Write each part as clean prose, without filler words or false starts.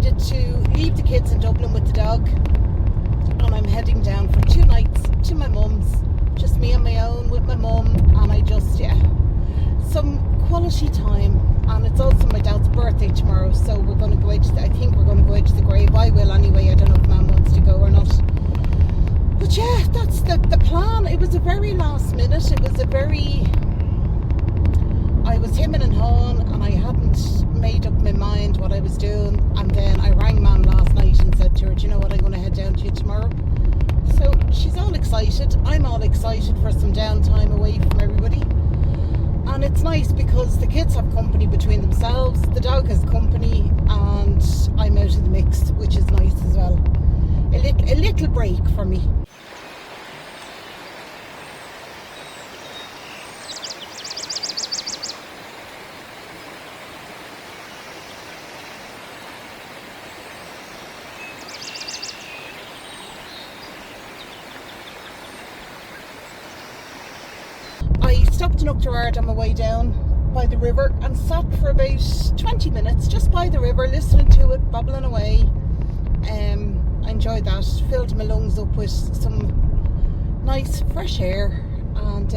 decided to leave the kids in Dublin with the dog, and I'm heading down for 2 nights to my mum's, just me on my own with my mum, and I just, some quality time. And it's also my dad's birthday tomorrow, so we're going to go out to I think we're going to go out to the grave. I will anyway. I don't know if Mum wants to go or not. But yeah, that's the plan. It was a very last minute. It was I was hemming and hawing, and I hadn't made up my mind what I was doing. And then I rang Mum last night and said to her, do you know what, I'm going to head down to you tomorrow. So she's all excited. I'm all excited for some downtime away from everybody. And it's nice because the kids have company between themselves, the dog has company, and I'm out of the mix, which is nice as well. A little break for me. I stopped in Upterard on my way down by the river and sat for about 20 minutes just by the river, listening to it bubbling away. I enjoyed that, filled my lungs up with some nice fresh air, and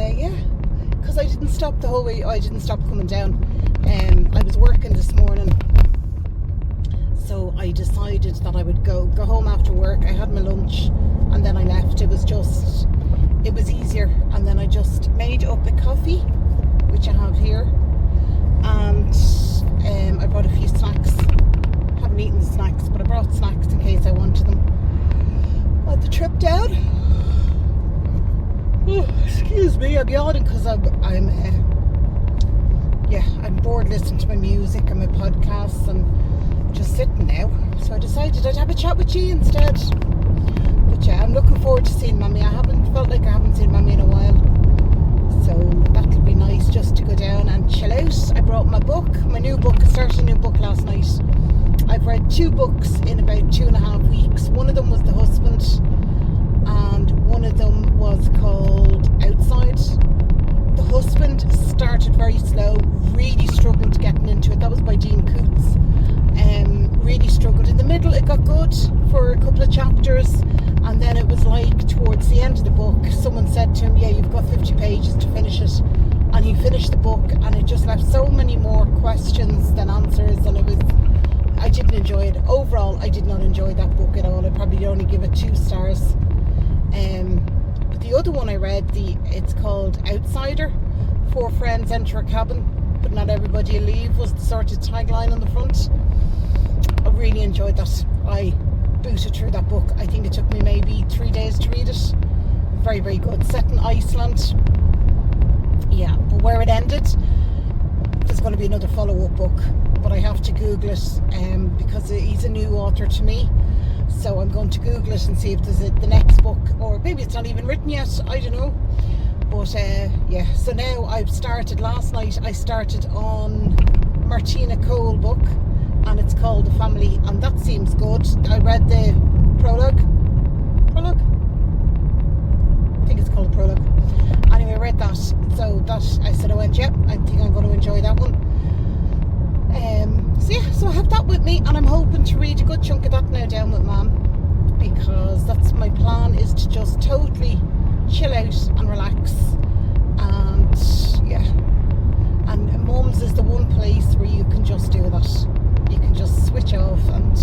because I didn't stop the whole way. I didn't stop coming down. I was working this morning, so I decided that I would go home after work. I had my lunch and then I left. It was easier, and then I just made up a coffee, which I have here, and I brought a few snacks. Haven't eaten the snacks, but I brought snacks in case I wanted them on the trip down. Oh, excuse me, I'm yawning because I'm bored listening to my music and my podcasts and just sitting now. So I decided I'd have a chat with you instead. But yeah, I'm looking forward to seeing Mummy. I felt like I haven't seen Mummy in a while, so that'll be nice just to go down and chill out. I brought my book, my new book. I started a new book last night. I've read 2 books in about 2.5 weeks. One of them was The Husband, and one of them was called Outside. The Husband started very slow, really struggled getting into it. That was by Dean Coots. Really struggled. In the middle it got good for a couple of chapters, and then it was like towards the end of the book someone said to him, yeah, you've got 50 pages to finish it, and he finished the book, and it just left so many more questions than answers, and I didn't enjoy it. Overall, I did not enjoy that book at all. I probably only give it 2 stars. But the other one I read, it's called Outsider. 4 friends enter a cabin, but not everybody will leave, was the sort of tagline on the front. I really enjoyed that. I booted through that book. I think it took me maybe 3 days to read it. Very, very good. Set in Iceland. Yeah, but where it ended, there's going to be another follow-up book, but I have to Google it because he's a new author to me. So I'm going to Google it and see if there's the next book, or maybe it's not even written yet. I don't know. But so now I've started. Last night I started on Martina Cole book, and it's called The Family, and that seems good. I read the prologue. I think it's called the prologue. Anyway, I read that, so that I said I think I'm going to enjoy that one. So I have that with me, and I'm hoping to read a good chunk of that now down with Mum, because that's my plan, is to just totally chill out and relax. And Mum's is the one place where you can just do that. You can just switch off, and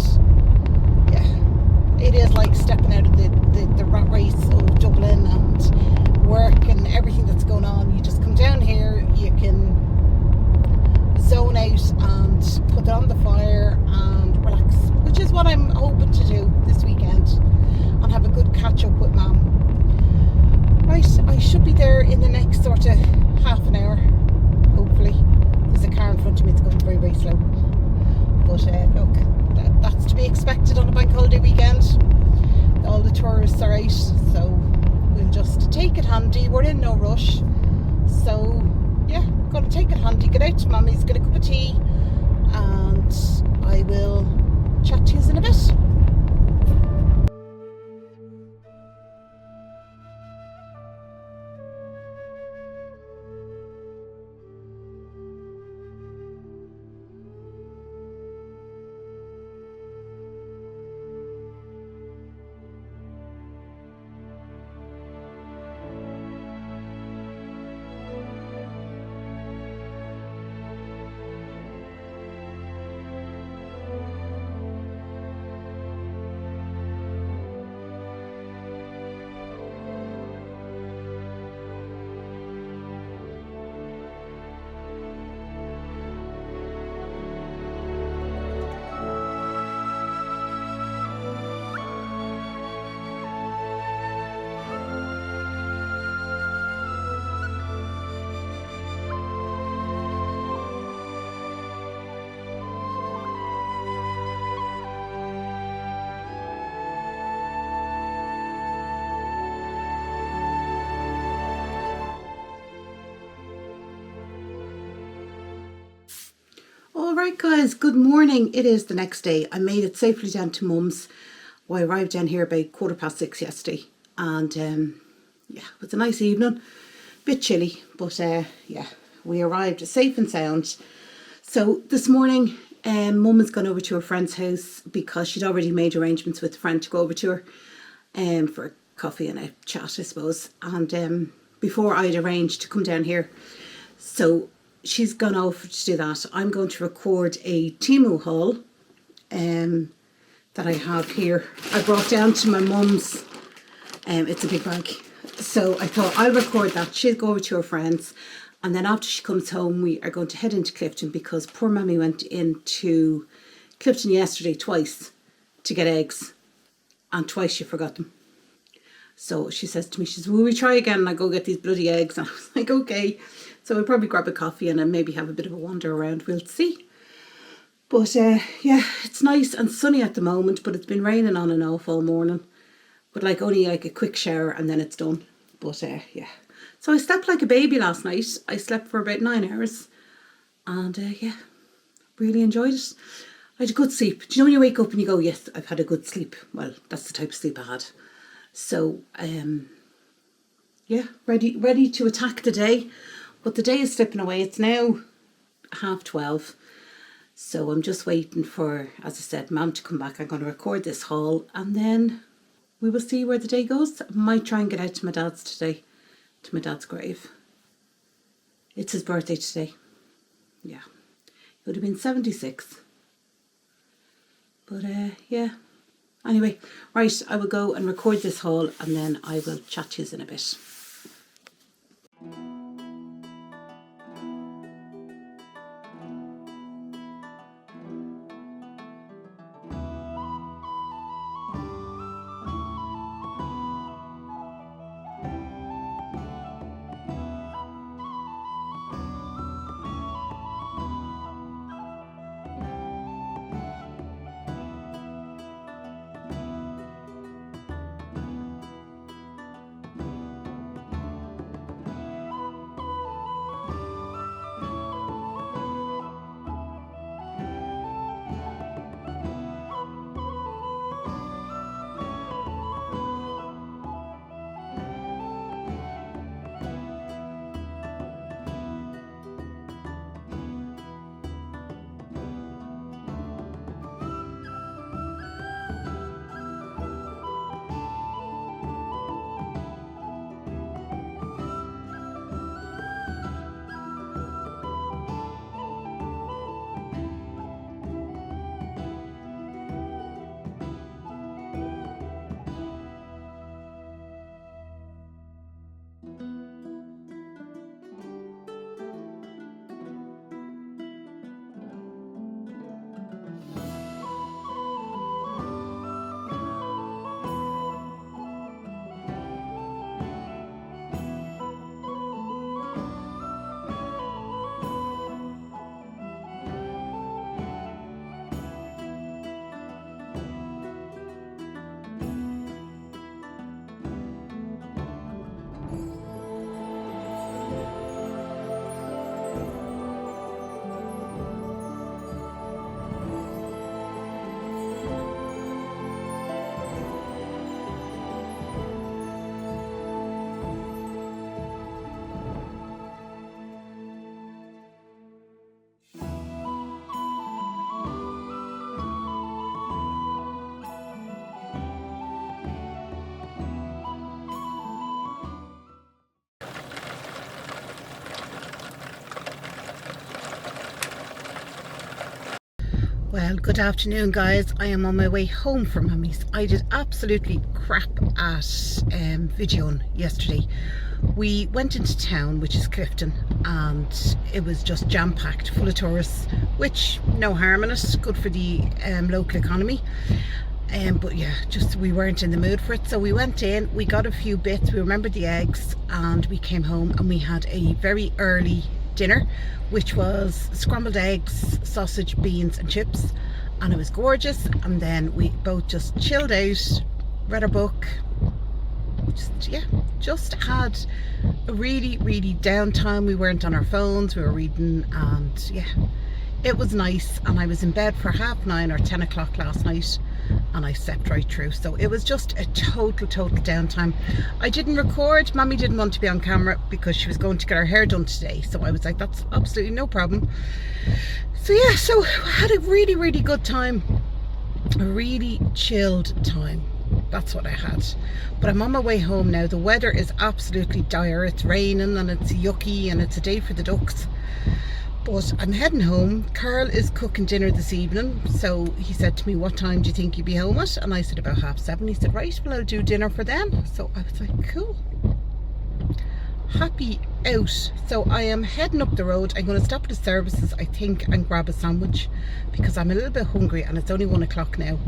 it is like stepping out of the rat race of Dublin and work and everything that's going on. You just come down here, you can zone out and put on the fire and relax, which is what I'm hoping to do this weekend, and have a good catch up with Mum. Right, I should be there in the next sort of half an hour, hopefully. There's a car in front of me, it's going very, very slow. But look, that's to be expected on a bank holiday weekend. All the tourists are out, so we'll just take it handy. We're in no rush, so yeah, going to take it handy, get out to Mummy's, get a cup of tea, and I will chat to you in a bit. All right, guys, good morning. It is the next day. I made it safely down to Mum's. I arrived down here about 6:15 yesterday, and yeah, it was a nice evening. Bit chilly, but yeah, we arrived safe and sound. So this morning, Mum has gone over to her friend's house because she'd already made arrangements with a friend to go over to her for a coffee and a chat, I suppose. And before I'd arranged to come down here. So she's gone over to do that. I'm going to record a Temu haul that I have here. I brought down to my mum's. It's a big bag. So I thought I'll record that. She'll go over to her friends. And then after she comes home, we are going to head into Clifton because poor Mammy went into Clifton yesterday twice to get eggs. And twice she forgot them. So she says to me, she says, will we try again and I go get these bloody eggs? And I was like, okay. So we'll probably grab a coffee and then maybe have a bit of a wander around. We'll see. But yeah, it's nice and sunny at the moment, but it's been raining on and off all morning. But only a quick shower and then it's done. But yeah. So I slept like a baby last night. I slept for about 9 hours. And yeah, really enjoyed it. I had a good sleep. Do you know when you wake up and you go, yes, I've had a good sleep? Well, that's the type of sleep I had. So yeah, ready to attack the day. But the day is slipping away. It's now 12:30. So I'm just waiting for, as I said, Mum to come back. I'm going to record this haul and then we will see where the day goes. I might try and get out to my dad's today, to my dad's grave. It's his birthday today. Yeah. He would have been 76. But yeah. Anyway, right, I will go and record this haul and then I will chat to you in a bit. Well, good afternoon, guys. I am on my way home from Mummy's. I did absolutely crap at videoing yesterday. We went into town, which is Clifton, and it was just jam-packed, full of tourists, which no harm in it, good for the local economy. But yeah, just we weren't in the mood for it. So we went in, we got a few bits, we remembered the eggs, and we came home and we had a very early dinner, which was scrambled eggs, sausage, beans and chips, and it was gorgeous. And then we both just chilled out, read a book, just had a really downtime. We weren't on our phones, we were reading, and yeah, it was nice, and I was in bed for 9:30 or 10 o'clock last night, and I slept right through. So it was just a total downtime. I didn't record. Mummy didn't want to be on camera because she was going to get her hair done today, so I was like, that's absolutely no problem. So yeah, so I had a really good time, a really chilled time. That's what I had. But I'm on my way home now. The weather is absolutely dire. It's raining and it's yucky and it's a day for the ducks. But I'm heading home. Carl is cooking dinner this evening. So he said to me, what time do you think you'll be home at? And I said about 7:30. He said, right, well, I'll do dinner for then. So I was like, cool. Happy out. So I am heading up the road. I'm going to stop at the services, I think, and grab a sandwich because I'm a little bit hungry and it's only 1 o'clock now.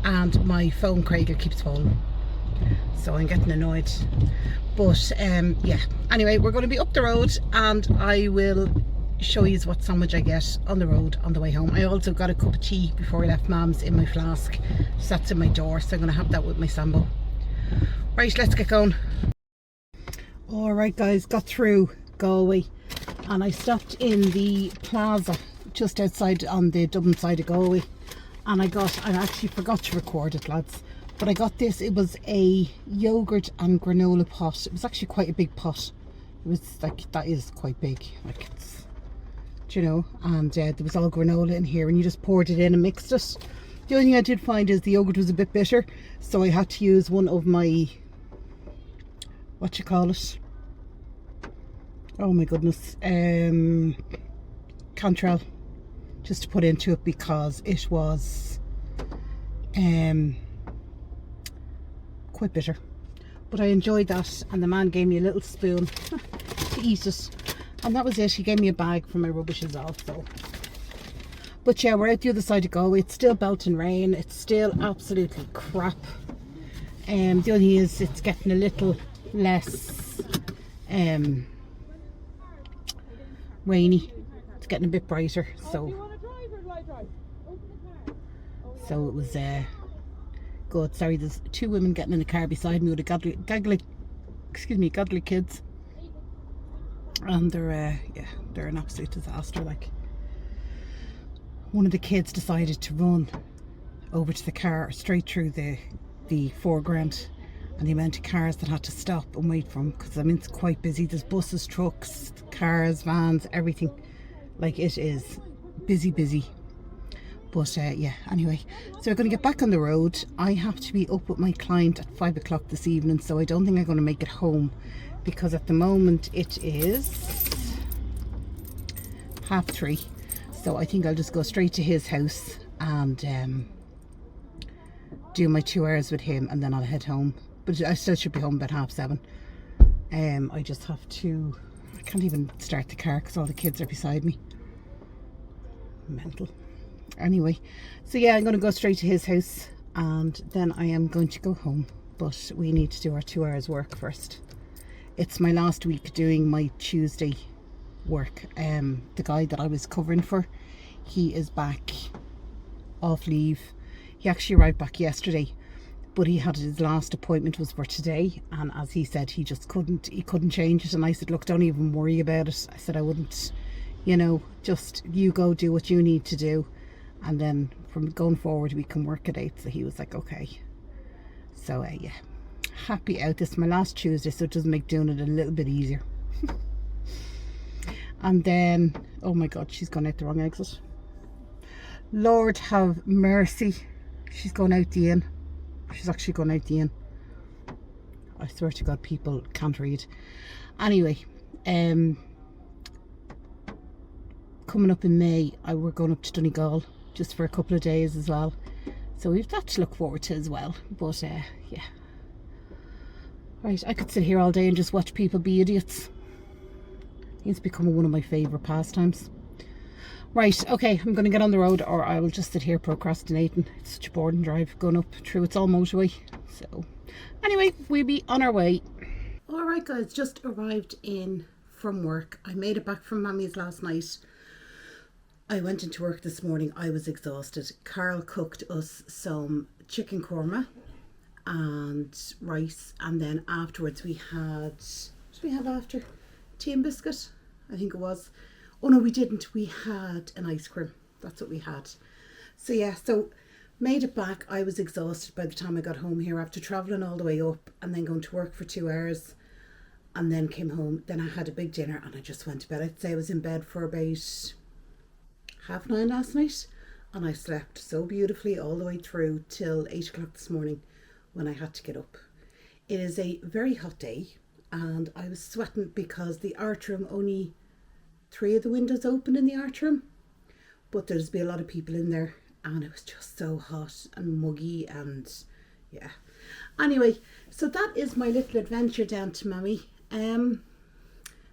And my phone Craig keeps falling, so I'm getting annoyed. But yeah, anyway, we're going to be up the road and I will show you what sandwich I get on the road on the way home. I also got a cup of tea before I left Mum's in my flask, so that's in my door, so I'm going to have that with my sambo. Right, let's get going. Alright guys, got through Galway and I stopped in the plaza just outside on the Dublin side of Galway, and I actually forgot to record it, lads, but I got this. It was a yogurt and granola pot. It was actually quite a big pot. It was like, that is quite big, like, it's, you know, and there was all granola in here and you just poured it in and mixed it. The only thing I did find is the yogurt was a bit bitter, so I had to use one of my, what you call it, oh my goodness, Cantrell, just to put into it because it was quite bitter. But I enjoyed that, and the man gave me a little spoon to eat it, and that was it. He gave me a bag for my rubbish as well. So, but yeah, we're out the other side of Galway. It's still belting rain. It's still absolutely crap. The only thing is it's getting a little less rainy. It's getting a bit brighter, so it was good. Sorry, there's two women getting in the car beside me with a godly kids, and they're yeah, they're an absolute disaster. Like, one of the kids decided to run over to the car straight through the foreground, and the amount of cars that had to stop and wait for him, because I mean it's quite busy. There's buses, trucks, cars, vans, everything. Like, it is busy. But yeah, anyway, so we're going to get back on the road. I have to be up with my client at 5 o'clock this evening, so I don't think I'm going to make it home, because at the moment it is 3:30. So I think I'll just go straight to his house and do my 2 hours with him, and then I'll head home. But I still should be home about 7:30. I just have to, I can't even start the car because all the kids are beside me. Mental. Anyway, so yeah, I'm going to go straight to his house and then I am going to go home, but we need to do our 2 hours work first. It's my last week doing my Tuesday work. The guy that I was covering for, he is back off leave. He actually arrived back yesterday, but he had his last appointment was for today, and as he said, he couldn't change it. And I said, look, don't even worry about it. I said, I wouldn't, you know, just you go do what you need to do, and then from going forward we can work it out. So he was like, okay. So yeah, happy out. This is my last Tuesday, so it does make doing it a little bit easier. And then, oh my god, she's gone out the wrong exit. Lord have mercy, she's gone out the inn. She's actually gone out the inn. I swear to god, people can't read. Anyway, coming up in May, we're going up to Donegal just for a couple of days as well, so we've that to look forward to as well. But yeah, right, I could sit here all day and just watch people be idiots. It's becoming one of my favourite pastimes. Right, okay, I'm going to get on the road, or I will just sit here procrastinating. It's such a boring drive going up through, it's all motorway. So anyway, we'll be on our way. Alright guys, just arrived in from work. I made it back from Mammy's last night. I went into work this morning. I was exhausted. Carl cooked us some chicken korma and rice, and then afterwards we had, what did we have after? Tea and biscuit. I think it was. Oh no, we didn't. We had an ice cream. That's what we had. So yeah, so made it back. I was exhausted by the time I got home here after travelling all the way up and then going to work for 2 hours and then came home. Then I had a big dinner and I just went to bed. I'd say I was in bed for about 9:30 last night, and I slept so beautifully all the way through till 8 o'clock this morning when I had to get up. It is a very hot day and I was sweating because the art room, only 3 of the windows open in the art room, but there's be a lot of people in there and it was just so hot and muggy, and yeah. Anyway, so that is my little adventure down to Mammy.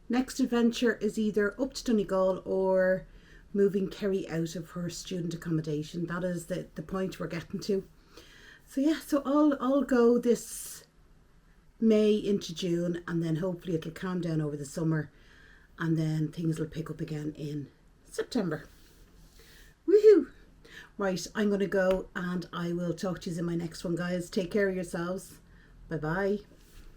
Next adventure is either up to Donegal or moving Kerry out of her student accommodation. That is the point we're getting to. So yeah, so I'll go this May into June, and then hopefully it'll calm down over the summer and then things will pick up again in September. Woohoo! Right, I'm going to go and I will talk to you in my next one, guys. Take care of yourselves. Bye bye.